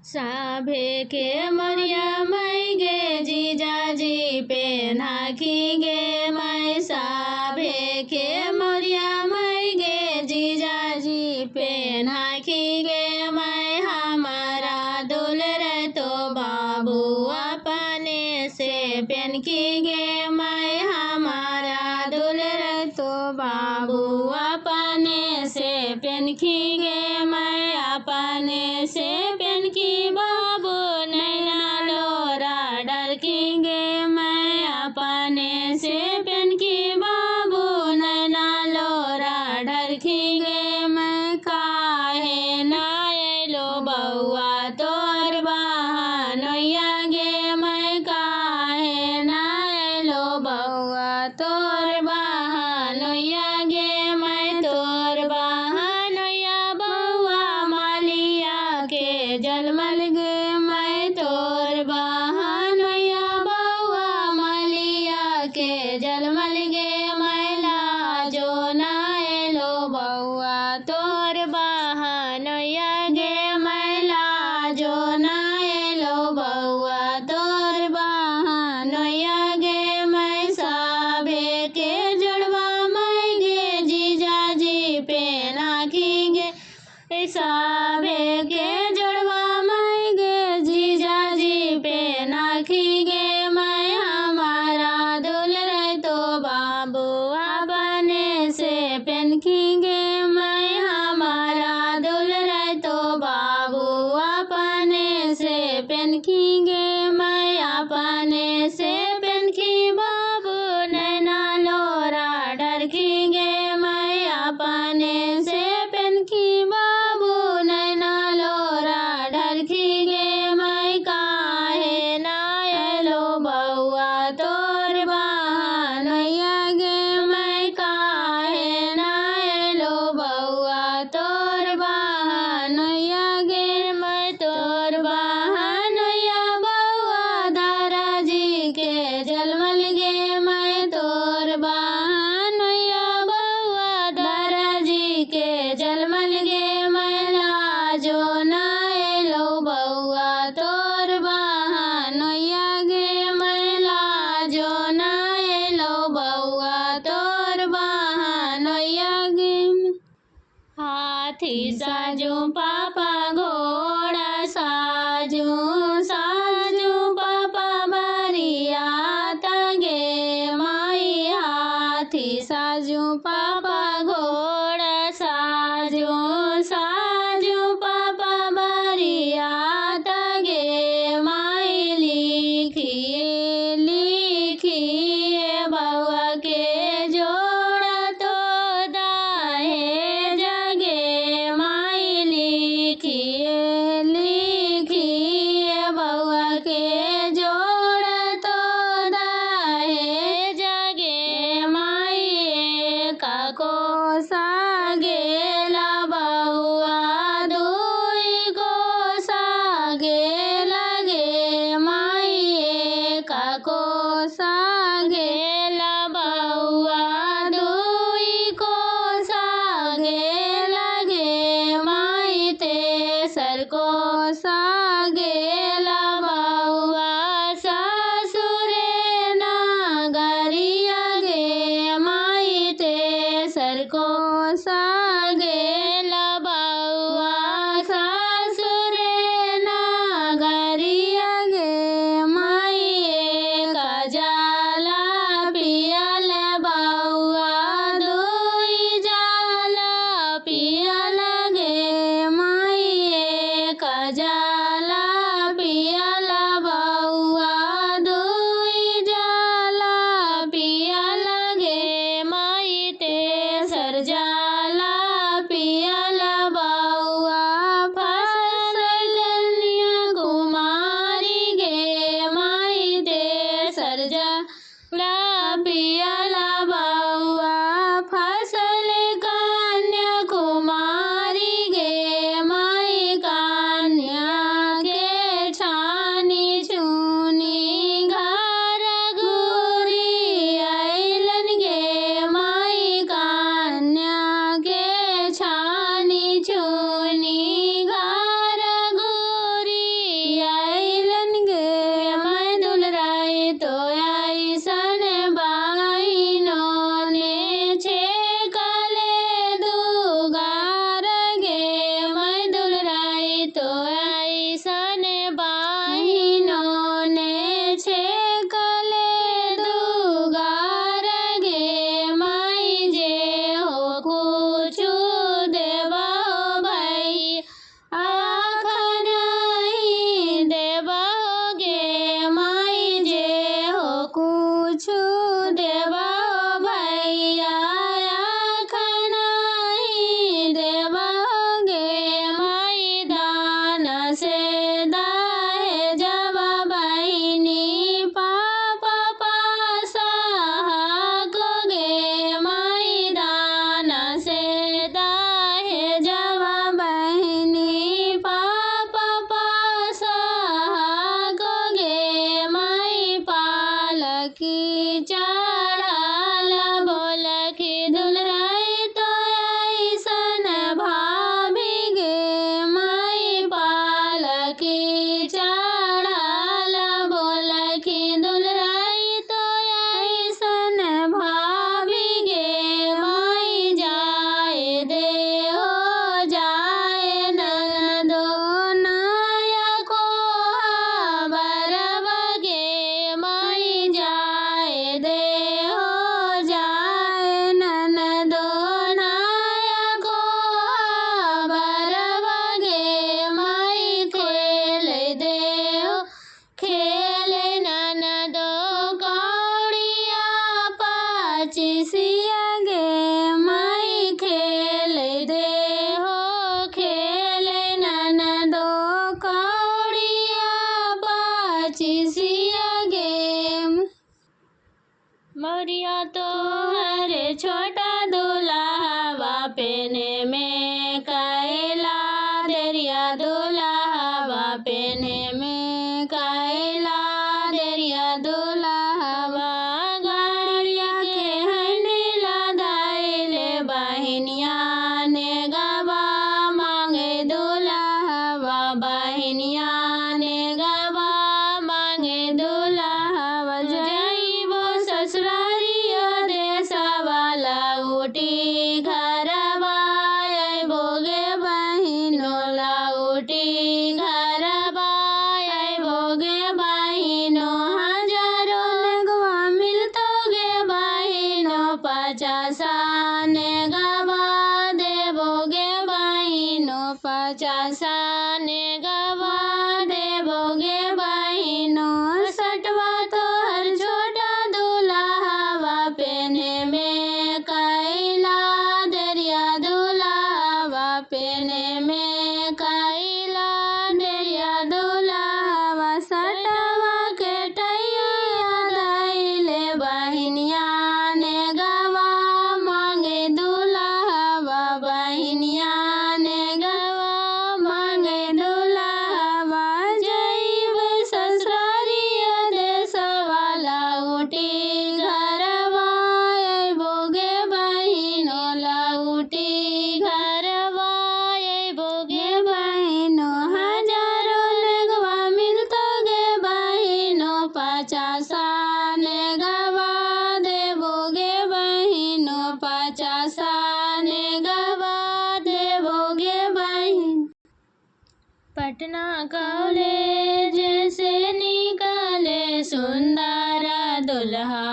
साभे के मरिया मैं गे जीजाजी पेनाखी गे मैं साभे के मरिया मैं गे जीजाजी पेनाखी गे मैं हमारा दुलर तो बाबू अपने से पेन की गे मैं हमारा दुलर तो बाबू अपने से पेन की गे मैं अपने से पेन की बाबू नैना लोरा डर की गे मैं अपने से पेन की बाबू नैना लोरा डर की गे मैं काहे नाए लो बउआ तोर बहनोइया गे मैं काहे नाए लो बउआ तोर बहनोइया गे मैं तोर बहनोइया बउआ मालिया के जलमल गे मैं तोर बहनोइया बउआ मालिया के जलमल गे मैं लाजो नाए लो बउआ तोर बहनोइया गे मैं लाजो नाए लो बउआ तोर बहनोइया गे मैं साभे के जुड़वा मैं गे जीजाजी पेनाखी गे साभे के जुड़वा मैं गे जीजाजी पेनाखी गे मैं हमारा दुलर तो बाबू अपने से पेनखी गे मैं हमारा दुलर तो बाबू अपने से पेनखी गे मैं अपने से पेनखी बाबू नैना लोरा डर की गे मैं अपने से पेनखी बाबू नैना लोरा डर की गे मैं काहे नाए लो बउआ तोर बहनोइया गे मैं काहे नाए लो बउआ तोर बहनोइया गे मैं तोर बहनोइया बउआ दाराजी के जलमल गे मैं तोर बहनोइया बउआ दाराजी के जलमल गे मैं लाजो नाए लो बउआ तोर बहनोइया गे मैं लाजो नाए लो बउआ तोर बहनोइया गे हाथी साजू पापा घोड़ा साजू साजू पापा बरिया तगे माई हाथी साजू पापा घोड़ा साजू साजू पापा बरिया तगे माई लिखिए लिखिए बउआ के जोड़ा तो दाहे जगे माई लिखिए लिखिए बउआ के जोड़ा तो दाहे जगे माई काको सागेला बउआ दुई को सागे लगे माई काको सागेला बउआ दुई को सागे लगे माई तेसर को सागेला बउआ सासुरे नागरिया गे माई तेसर को सागेला बउआ सासुरे नागरिया गे माई का जाला पियल बउआ दुई जाला पियल गे माई का जाला पियल बउआ दुई जाला पियल गे माई तेसर जाला पियल बउआ फसल कुमारी गे माई तेसर जाला पियल बउआ फसल कन्या कुमारी गे माई कन्या तो ऐसन बहिनों ने छेकले दुगार गे माई जे हो कुछु देबो भाई आँख नहीं देबो गे माई जे हो कुछु देबो भैया आँख नहीं देबो गे माई दान से दाहे जब बहिनी पापा पासा को गे माई दान से दाहे जब बहिनी पापा पासा को गे माई पालकी चढ़ल बोलखी दुलराई तो ऐसन भाभी गे माई पालकी चढ़ल बोलखी दुलराई तो ऐसन भाभी गे माई जाए दे हो जाए ननदो नायको बरब गे माई जाए दे हो जाए ननदो नायको बरब गे माई खेल दे हो खेल ननदो कौड़िया पचिसिया गे माई खेल दे हो खेल ननदो कौड़िया पचिसिया गे मोरिया तो हरे छोटा दुल्हा पेने में कैला देरिया दुल्हा पेने में कैला देरिया दुल्हा गाड़िया के हंडिला दाइले बहिनिया ने गवा मांगे दुल्हा बहिनिया ने गवा मांगे दुल्हा जाइबो ससुरारिया देशवाला उठी घरवा आइबो गे बहिनो लाउटी घरवा आइबो गे बहिनो हजारो लगवा मिलतो गे बहिनो पचासा ने गवा देबो गे बहिनो पचासा ने गवा देबो गे बहिनो सटवा तो हर छोटा दुल्हा पेने में कैला देरिया दुल्हा पेने में कैला देरिया दुल्हा सटवा के टैया दैले बहिनिया ने गवा मांगे दुल्हा बहिनिया ने गवा मांगे दुल्हा जइब ससुरारिया देशवाला उठी घरवा आइबो गे बहिनो लाउटी घरवा आइबो गे बहिनो हजारो लगवा मिलतो गे बहिनो पचासा ने गवा देबो गे बहिनो पचासा ने गवा देबो गे बहिन पटना कॉलेज से निकले सुंदर दुल्हा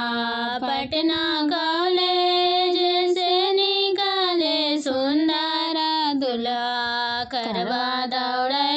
पटना कॉलेज से निकले सुंदर दुल्हा करवा दौड़े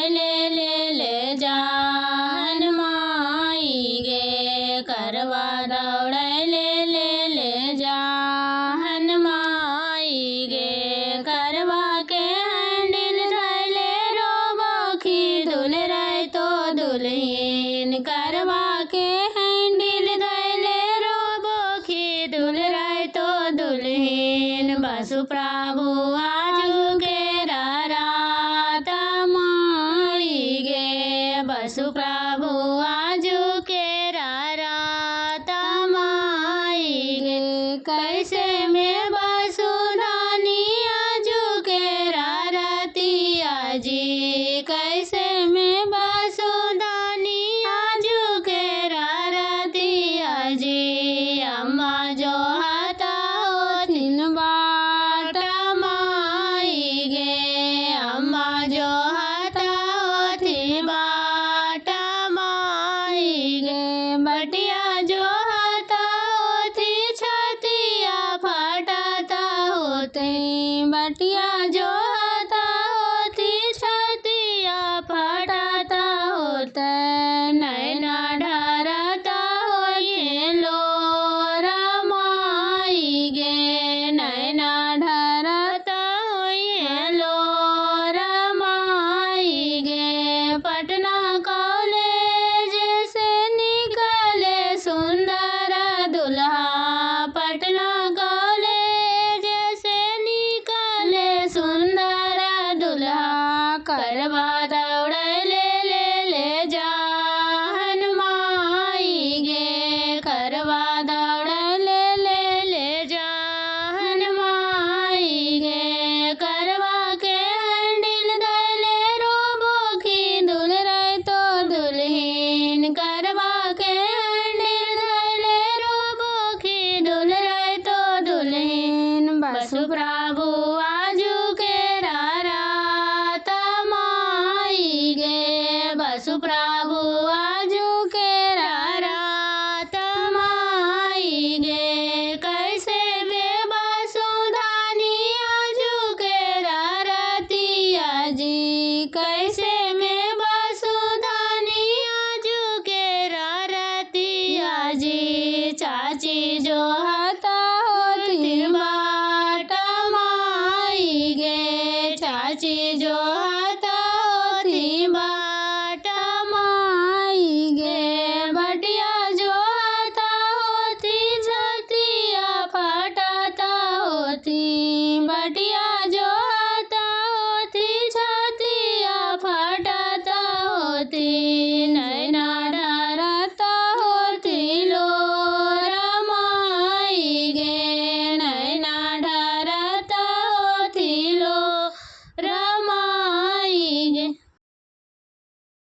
ले जान माई गे करवा दौड़े ले जान माई गे करवा के हैंडल धैले रोबोखी दुलराई तो दुल्हीन करवा के हैंडल धैले रोबोखी दुलराई तो दुल्हीन बसु प्रभु आजू के रात माई गे बसु प्रभु आजू के रात माई गे कैसे में बसु धानी आजू के रातिया जी कैसे में बसु धानी आजू के रातिया जी अम्मा जो हाथा होथिन बाट माई गे अम्मा जो हाथा प्रभु